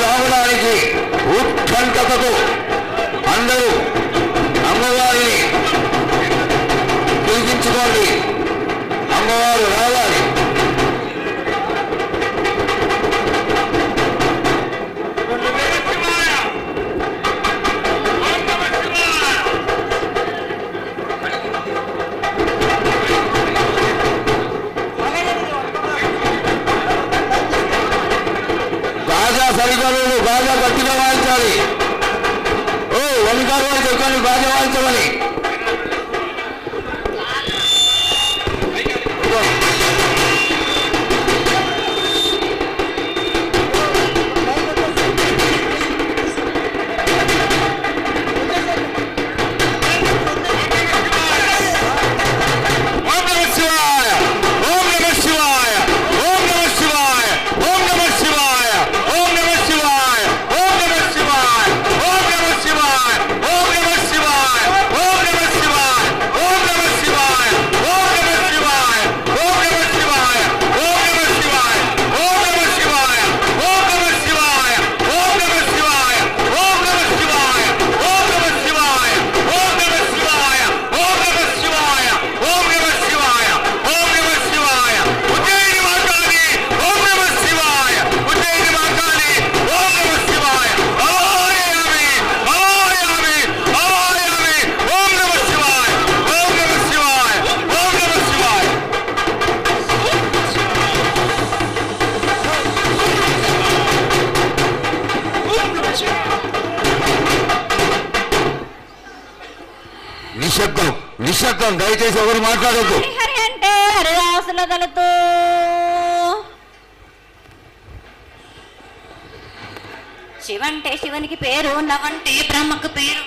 రావడానికి ఉత్కంఠతతో అందరూ అమ్మవారిని పిలిపించుకోండి. అమ్మవారు రావాలి. సరిగలు బాగా గట్టిగా వాయించాలి. ఓ వెనకాల వాళ్ళు చెప్పండి బాగా వాయించమని. నిశ్శబ్దం నిశ్శబ్దం. దయచేసి ఎవరు మాట్లాడద్దు. హరి అంటే హరిదాసుల దళతో శివంటే శివునికి పేరు, నవంటే బ్రహ్మకు పేరు.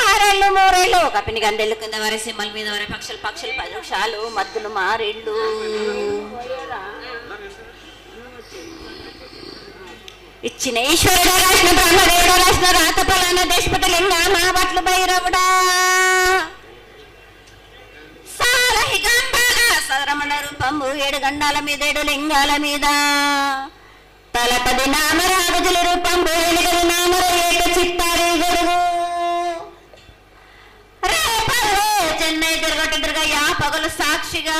ఆరేళ్ళు మూరేళ్ళు కపిని గందెళ్ళు కింద వరే సింహల మీద వరే పక్షులు పక్షులు 10 నిమిషాలు మద్దులు మారేళ్ళు. ఇచ్చిన ఈశ్వరుడు రాసిన బ్రహ్మదేవుడు రాసిన రాత ఫలాన దేశపతి లింగ మా బట్లు భైరవుడా సరమణ రూపంబు 7 గండాల మీద 7 లింగాల మీద తలపది నామరాజుల రూపంబు 8 నామర ఏక చిత్తారి గొడుగు రేపల్లే చెన్నై తిరగయ్యా పగలు సాక్షిగా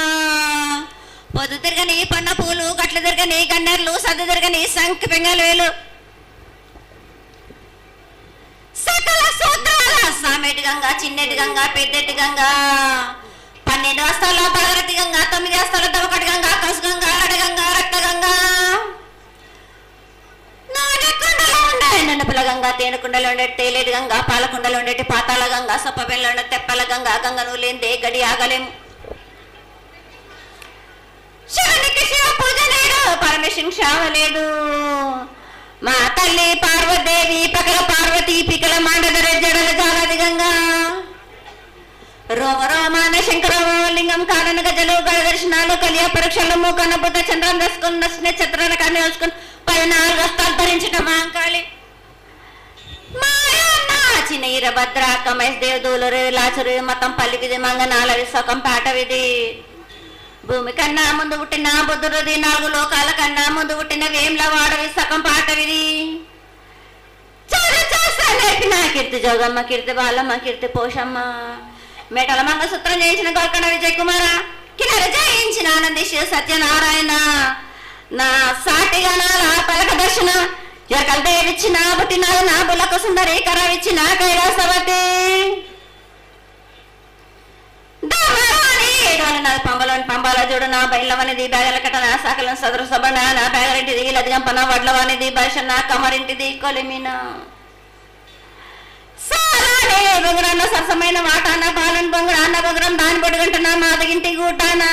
పొద్దు తిరగని పన్న పూలు గట్లు తిరగని గన్నర్లు సద్దు తిరగని సంఖ పెంగలేలు సకల సూత్రాల సామెటి గంగా చిన్నటి గంగా పెద్దటి గంగా 12 వస్తాల పగరతి గంగా 9 వస్తాల దవకటి గంగా కసు గంగా అడగంగా రక్త గంగా నాడకుండలో ఉండే నన్నపుల గంగా తేనెకుండలో ఉండే తేలేటి గంగా పాలకుండలో ఉండేటి పాతాల గంగా సొప్పబెల్లో ఉండే తెప్పల గంగా గంగను లేందే గడి ఆగలేము. శివునికి శివ పూజ లేదు, పరమేశ్వరుని క్షామ లేదు. మా తల్లి పార్వదేవి పకల పార్వతి పికల మాండధర జడల జాలది గంగా రోమ రోమాన శంకరలింగం కారణ గజలు గడ దర్శనాలు కలియ పరీక్షలు మూకన్న బుద్ధ చంద్రం దసుకుని నక్షత్రాల కానీ వేసుకుని 14 వస్తాలు ధరించిన మాంకాళి మాయన్న చిన్న ఈరభద్ర కమేష్ దేవ్ దూలరు లాచరు మతం పల్లికిది మంగనాల విశ్వకం పాటవిది భూమి కన్నా ముందు పుట్టిన బుద్ధుడిది 4 లోకాల కన్నా ముందు పుట్టిన వేమ్ల వాడవి సకం పాటవిది నేర్పిన కీర్తి జోగమ్మ కీర్తి బాలమ్మ కీర్తి పోషమ్మ మేటల మంగసూత్రం చేయించిన గోల్కొండ విజయ్ కుమార కిన్నర జయించిన ఆనందిశ సత్యనారాయణ నా సాటిగా నా పలక దర్శన ఎరకల దేవిచ్చిన పుట్టిన నా బులకు సుందరి కరవిచ్చిన కైలాసవతి పంబల చూడు నా బయలవనిది బ్యాగల కట్ట నా సాకలను సదరు సబణ నా బ్యాగరింటిది లదిగంపన వడ్లవానిది బర్షన్న కమరింటిది కొలిమిన సారానే బొంగురన్న సరసమైన వాటాన బాలన్ బొంగుర అన్న బొంగురం దాని పొడుగంటున్నా మాదగింటి గూటానా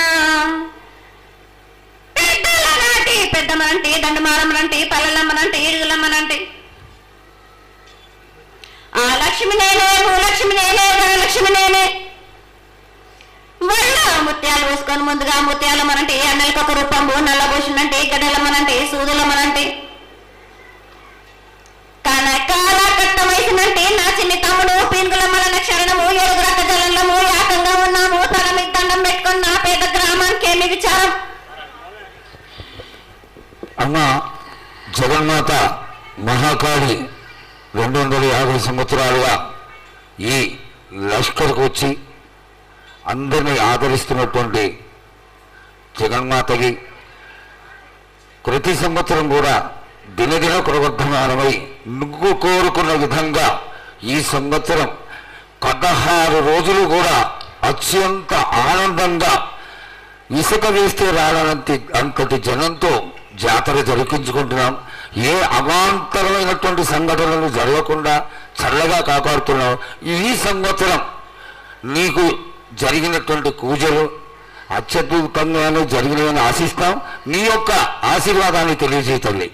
పెద్దల నాటి పెద్దమ్మనంటి దండమాలమ్మనంటి పల్లెలమ్మనంటి ఇరుగులమ్మనంటి ఆ లక్ష్మి నేనే భూలక్ష్మి నేనే ధనలక్ష్మి నేనే వల్ల ముత్యాలు వేసుకొని ముందుగా ముత్యాలు మనంటే అన్నలకి ఒక రూపంబు నల్లబోషునంటే గడ్డలమ్మనంటే సూదులమ్మనంటే కనకాల కట్ట వయసునంటే నా చిన్ని తమ్ముడు పీనుగులమ్మల క్షరణము 7 రక్త జలంలో మహాకాళి 250 సంవత్సరాలుగా ఈ లష్కర్కు వచ్చి అందరినీ ఆదరిస్తున్నటువంటి జగన్మాతకి ప్రతి సంవత్సరం కూడా దినదిన ప్రవర్ధమానమై నువ్వు కోరుకున్న విధంగా ఈ సంవత్సరం 16 రోజులు కూడా అత్యంత ఆనందంగా ఇసుక వేస్తే రానంత అంతటి జనంతో జాతర జరిపించుకుంటున్నాం. ఏ అవాంతరమైనటువంటి సంఘటనలు జరగకుండా చల్లగా కాపాడుతున్నాం. ఈ సంవత్సరం నీకు జరిగినటువంటి పూజలు అత్యద్భుతంగానే జరిగినవని ఆశిస్తాం. నీ యొక్క ఆశీర్వాదాన్ని తెలియజేయండి.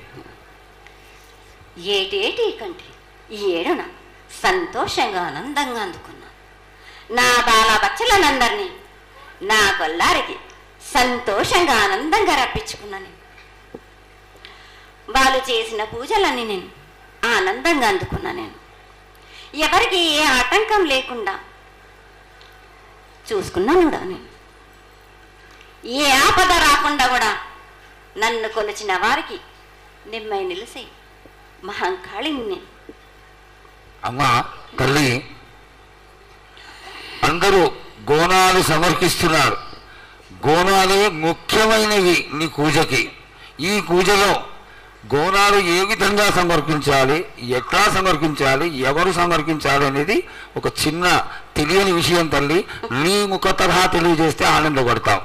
ఏటేటి కంటే ఈ ఏడున సంతోషంగా ఆనందంగా అందుకున్నా. నా బాల బచ్చలనందరినీ నా గొల్లారికి సంతోషంగా ఆనందంగా రప్పించుకున్నాను. వాళ్ళు చేసిన పూజలన్నీ నేను ఆనందంగా అందుకున్నా. నేను ఎవరికి ఏ ఆటంకం లేకుండా చూసుకున్నాను కూడా. నేను ఏ ఆపద రాకుండా కూడా నన్ను కొలిచిన వారికి నిమ్మై నిలిసే మహంకాళిని నేను. అమ్మా తల్లి, అందరూ గోనాలు సమర్పిస్తున్నారు. గోనాలే ముఖ్యమైనవి నీ పూజకి. ఈ పూజలో గోనాలు ఏ విధంగా సమర్పించాలి, ఎట్లా సమర్పించాలి, ఎవరు సమర్పించాలి అనేది ఒక చిన్న తెలియని విషయం తల్లి. నీ ముఖ తరహా తెలియజేస్తే ఆనందపడతాం.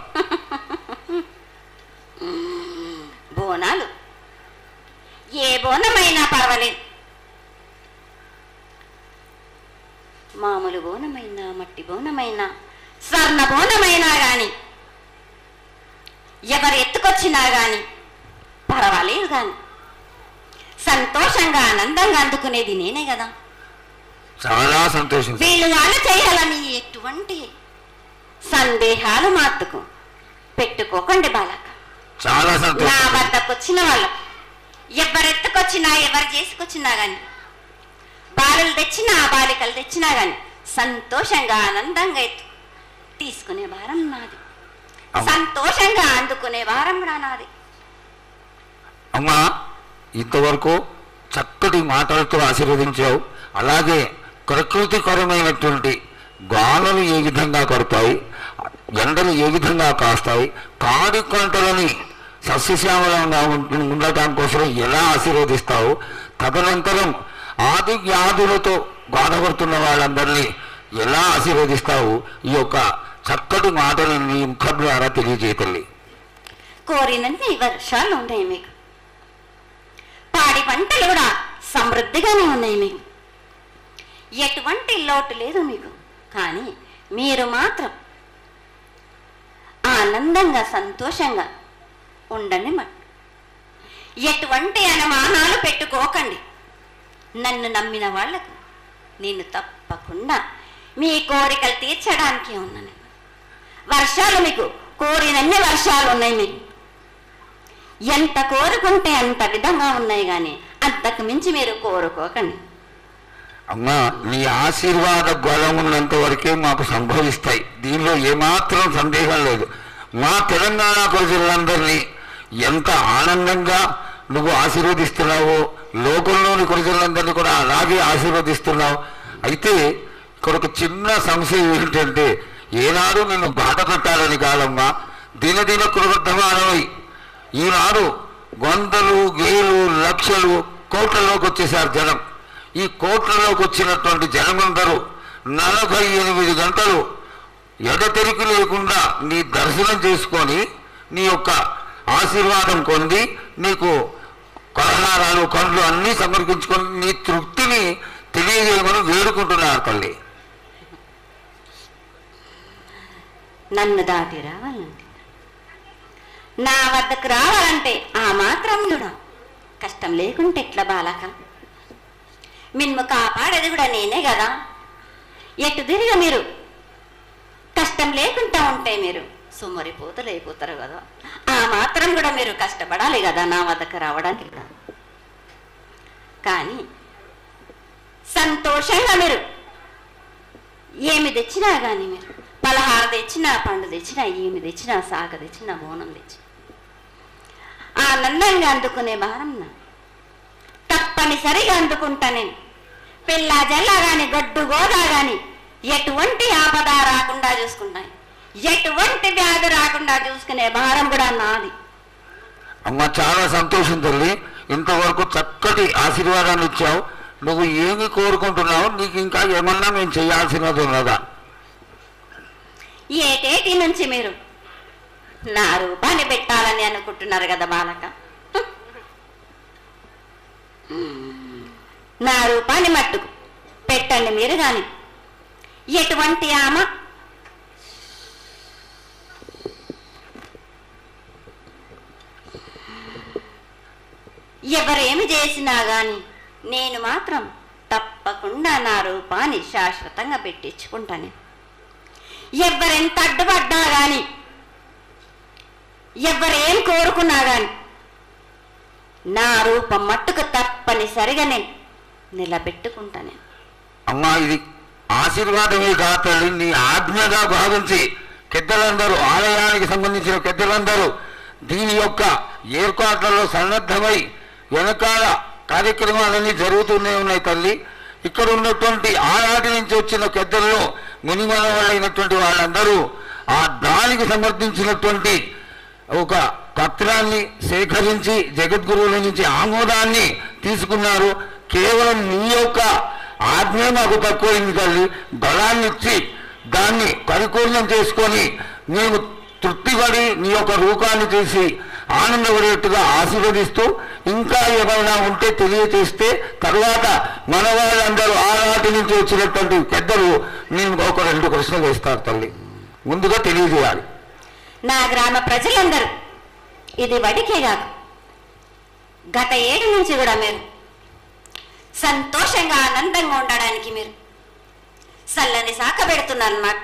బోనాలు ఏ బోనమైనా పర్వాలేదు. మామూలు బోనమైనా, మట్టి బోనమైనా, స్వర్ణ బోనమైనా కానీ, ఎవరు ఎత్తుకొచ్చినా కానీ పర్వాలేదు. కానీ సంతోషంగా ఆనందంగా అందుకునేది నేనే కదా. చాలా సంతోషం. వీళ్ళు వాళ్ళు చేయాలని ఎటువంటి సందేహాలు మాత్రకు పెట్టుకోకండి బాలక. చాలా సంతోషం. నా వద్దకు వచ్చిన వాళ్ళు ఎవరెత్తుకొచ్చినా, ఎవరు చేసుకొచ్చినా కానీ, బాలలు తెచ్చినా బాలికలు తెచ్చినా కానీ సంతోషంగా ఆనందంగా తీసుకునే భారం నాది. సంతోషంగా అందుకునే భారం కూడా నాది. అమ్మా, ఇంతవరకు చక్కటి మాటలతో ఆశీర్వదించావు. అలాగే ప్రకృతికరమైనటువంటి గాలులు ఏ విధంగా కడతాయి, ఎండలు ఏ విధంగా కాస్తాయి, కాడి పంటలని సస్యశ్యామలంగా ఉండటానికి కోసం ఎలా ఆశీర్వదిస్తావు, తదనంతరం ఆది వ్యాధులతో బాధపడుతున్న వాళ్ళందరినీ ఎలా ఆశీర్వదిస్తావు, ఈ యొక్క చక్కటి మాటలు నీ ముఖం ద్వారా తెలియజేతల్లి. కోరినన్ని వర్షాలు ఉన్నాయి మీకు, పాడి పంటలు కూడా సమృద్ధిగానే ఉన్నాయి మీకు, ఎటువంటి లోటు లేదు మీకు. కానీ మీరు మాత్రం ఆనందంగా సంతోషంగా ఉండండి. ఎటువంటి అనుమానాలు పెట్టుకోకండి. నన్ను నమ్మిన వాళ్లకు నేను తప్పకుండా మీ కోరికలు తీర్చడానికి ఉన్నాను. వర్షాలు మీకు కోరినన్ని వర్షాలు ఉన్నాయి. మీకు ఎంత కోరుకుంటే అంత విధంగా ఉన్నాయి. కానీ అంతకు మించి మీరు కోరుకోకండి. అమ్మా, నీ ఆశీర్వాద బలం ఉన్నంత వరకే మాకు సంభవిస్తాయి. దీనిలో ఏమాత్రం సందేహం లేదు. మా తెలంగాణ ప్రజలందరినీ ఎంత ఆనందంగా నువ్వు ఆశీర్వదిస్తున్నావో, లోకంలోని ప్రజలందరినీ కూడా అలాగే ఆశీర్వదిస్తున్నావు. అయితే ఇక్కడ ఒక చిన్న సంశయం ఏంటంటే, ఏనాడు నిన్ను బాట పెట్టాలని కాదమ్మా, దినదిన కృవర్ధమానమై ఈనాడు వందలు, వేలు, లక్షలు, కోట్లలోకి వచ్చేసారు జనం. ఈ కోట్లలోకి వచ్చినటువంటి జనమందరూ 48 గంటలు ఎడతెరికి లేకుండా నీ దర్శనం చేసుకొని నీ యొక్క ఆశీర్వాదం పొంది నీకు పలహారాలు, పండ్లు అన్నీ సమర్పించుకొని నీ తృప్తిని తెలియజేయమని వేడుకుంటున్నారు తల్లి. నన్ను దాటి రావాలంటే, నా వద్దకు రావాలంటే ఆ మాత్రం కూడా కష్టం లేకుంటే ఎట్లా బాలక? మిన్ను కాపాడేది కూడా నేనే కదా. ఎటు తిరిగి మీరు కష్టం లేకుండా ఉంటే మీరు సుమ్మరిపోతలు అయిపోతారు కదా. ఆ మాత్రం కూడా మీరు కష్టపడాలి కదా నా వద్దకు రావడానికి కూడా. కానీ సంతోషంగా మీరు ఏమి తెచ్చినా కానీ, మీరు పలహారం తెచ్చినా, పండు తెచ్చినా, ఏమి తెచ్చినా, సాగ తెచ్చినా, బోనం తెచ్చి ఆనందంగా అందుకునే భారం నా. తప్ప తప్పనిసరిగా అందుకుంటా నేను. పిల్ల జల్లా గాని గడ్డు గోదా గాని ఎటువంటి ఆపద రాకుండా చూసుకుంటాను, ఎటువంటి వ్యాధి రాకుండా చూసుకునే భారం కూడా నాది. అమ్మ చాలా సంతోషం తల్లి, ఇంతవరకు చక్కటి ఆశీర్వాదాన్ని ఇచ్చావు. నువ్వు ఏమి కోరుకుంటున్నావు? నీకు ఇంకా ఏమన్నా మేము చేయాల్సినది ఉన్నదా? ఏటేటి నుంచి మీరు నా రూపాన్ని పెట్టాలని అనుకుంటున్నారు కదా బాలక. నా రూపాన్ని మట్టుకు పెట్టండి మీరు గాని. ఎటువంటి ఆమె ఎవరేమి చేసినా గాని నేను మాత్రం తప్పకుండా నా రూపాన్ని శాశ్వతంగా పెట్టించుకుంటాను. ఎవరెంత అడ్డుపడ్డా గాని, ఎవరేం కోరుకున్నా గాని నా రూపం మట్టుకు తప్పనిసరిగా నేను నిలబెట్టుకుంటాను. అమ్మా ఇది ఆశీర్వాదమే కాదు, నీ ఆజ్ఞగా భావించి పెద్దలందరూ, ఆలయానికి సంబంధించిన పెద్దలందరూ దీని యొక్క ఏర్పాట్లలో సన్నద్ధమై వెనకాల కార్యక్రమాలన్నీ జరుగుతూనే ఉన్నాయి తల్లి. ఇక్కడ ఉన్నటువంటి ఆనాటి నుంచి వచ్చిన పెద్దల్లో మునిమన వాళ్ళైనటువంటి వాళ్ళందరూ ఆ దానికి సమర్థించినటువంటి ఒక పత్రాన్ని సేకరించి జగద్గురువుల నుంచి ఆమోదాన్ని తీసుకున్నారు. కేవలం నీ యొక్క ఆజ్ఞ మాకు తక్కువైంది తల్లి. బలాన్ని ఇచ్చి దాన్ని పరిపూర్ణం చేసుకొని మేము తృప్తిపడి నీ యొక్క రూపాన్ని చేసి ఆనందపడేట్టుగా ఆశీర్వదిస్తూ, ఇంకా ఏమైనా ఉంటే తెలియచేస్తే తర్వాత మన వాళ్ళందరూ ఆనాటి నుంచి వచ్చినటువంటి పెద్దలు నేను ఒక 2 ప్రశ్నలు వేస్తారు తల్లి. ముందుగా తెలియజేయాలి. నా గ్రామ ప్రజలందరూ ఇది వడికే కాదు, గత 7 నుంచి కూడా మీరు సంతోషంగా ఆనందంగా ఉండడానికి మీరు చల్లని శాఖ పెడుతున్నారు. నాకు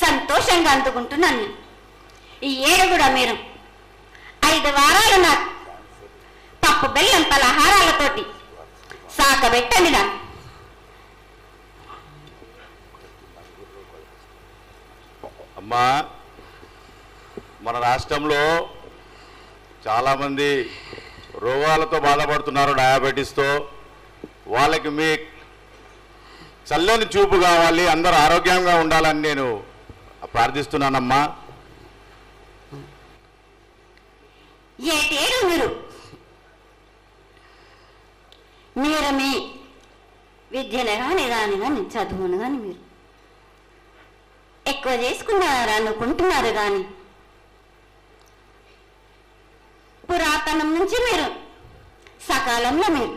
సంతోషంగా అందుకుంటున్నాను నేను. ఈ 7 కూడా మీరు 5 వారాలు నాకు పప్పు బెల్లం పలహారాలతోటి శాఖ పెట్టండి. నాకు అమ్మా, మన రాష్ట్రంలో చాలామంది రోగాలతో బాధపడుతున్నారు, డయాబెటీస్తో. వాళ్ళకి మీ చల్లని చూపు కావాలి, అందరూ ఆరోగ్యంగా ఉండాలని నేను ప్రార్థిస్తున్నానమ్మా. ఏటేడు మీరు మీ విద్యను కానీ దాని కానీ చదువును కానీ మీరు ఎక్కువ చేసుకున్నారు అనుకుంటున్నారు. కానీ పురాతనం నుంచి మీరు సకాలంలో మీరు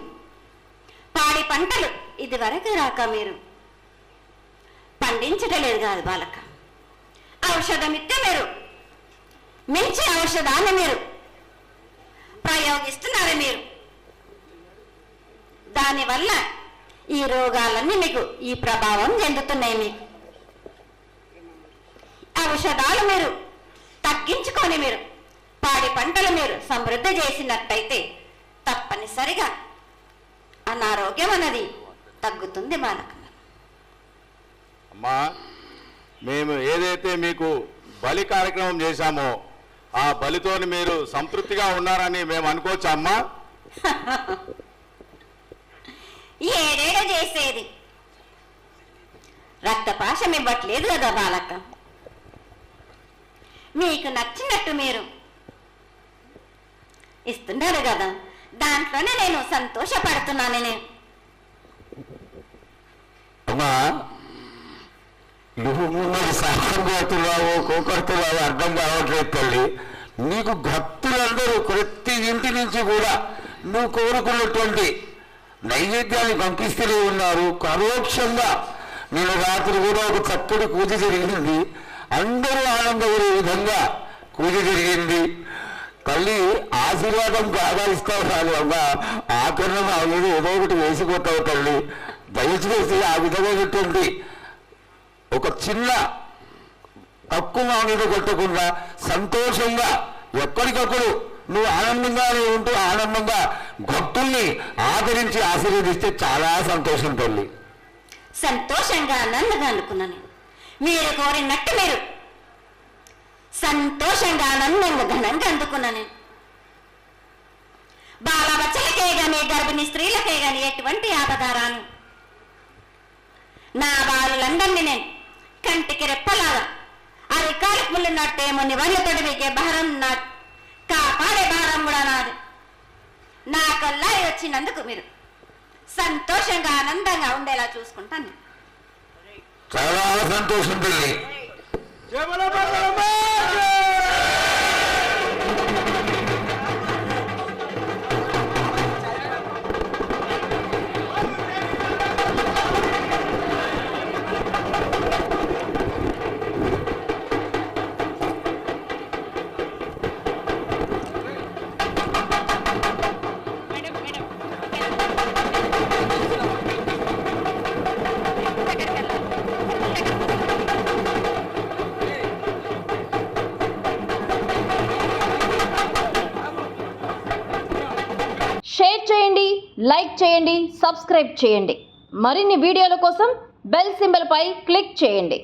పాడి పంటలు ఇది వరకు రాక మీరు పండించటలేదు కాదు బాలక. ఔషధం ఇస్తే మీరు మంచి ఔషధాన్ని మీరు ప్రయోగిస్తున్నారు. మీరు దానివల్ల ఈ రోగాలన్నీ మీకు ఈ ప్రభావం చెందుతున్నాయి. మీకు ఔషధాలు మీరు తగ్గించుకొని మీరు పాడి పంటలు మీరు సమృద్ధి చేసినట్టయితే తప్పనిసరిగా అనారోగ్యం అన్నది తగ్గుతుంది బాలక. అమ్మా, మేము ఏదైతే మీకు బలి కార్యక్రమం చేశామో ఆ బలితోని మీరు సంతృప్తిగా ఉన్నారని మేము అనుకోవచ్చా అమ్మా? ఏడేడ చేసేది రక్తపాశం ఇవ్వట్లేదు కదా బాలక. మీకు నచ్చినట్టు మీరు ఇస్తున్నారు కదా, దాంట్లోనే నేను సంతోషపడుతున్నాను. నేను అమ్మా నువ్వు మరి సాహసం చేస్తున్నావు, కోకడుతున్నావు అర్థం కావట్లేదు తల్లి. నీకు భక్తులందరూ ప్రతి ఇంటి నుంచి కూడా నువ్వు కోరుకున్నటువంటి నైవేద్యాన్ని పంపిస్తూనే ఉన్నారు. పరోక్షంగా నేను రాత్రి కూడా ఒక చక్కటి పూజ జరిగింది, అందరూ ఆనందపడే విధంగా పూజ జరిగింది. తల్లి ఆశీర్వాదం బాగా ఇస్తావు కాదు అమ్మా, ఆకరణ ఆ మీద ఏదో ఒకటి వేసిపోతావు తల్లి. దయచేసి ఆ విధమైనటువంటి ఒక చిన్న తక్కువ మా మీద కొట్టకుండా సంతోషంగా ఎప్పటికప్పుడు నువ్వు ఆనందంగానే ఉంటూ ఆనందంగా భక్తుల్ని ఆదరించి ఆశీర్వదిస్తే చాలా సంతోషం తల్లి. సంతోషంగా ఆనందంగా అనుకున్నాను. మీరు కోరినట్టు మీరు సంతోషంగా ఆనందంగా ఘనంగా అందుకున్నాను. బాలబచ్చలకే గాని గర్భిణీ స్త్రీలకే గాని ఎటువంటి ఆపదారాను. నా బాలులందరినీ నేను కంటికి రెప్పలాగా అరికాలకు ముళ్ళున్నట్టేమో నివన్యతోటి మీకే భారం కాపాడే భారం కూడా నాది. నా కల్లా వచ్చినందుకు మీరు సంతోషంగా ఆనందంగా ఉండేలా చూసుకుంటాను. చాలా సంతోషం తల్లి. షేర్ చేయండి, లైక్ చేయండి, సబ్స్క్రైబ్ చేయండి. మరిన్ని వీడియోల కోసం బెల్ సింబల్పై క్లిక్ చేయండి.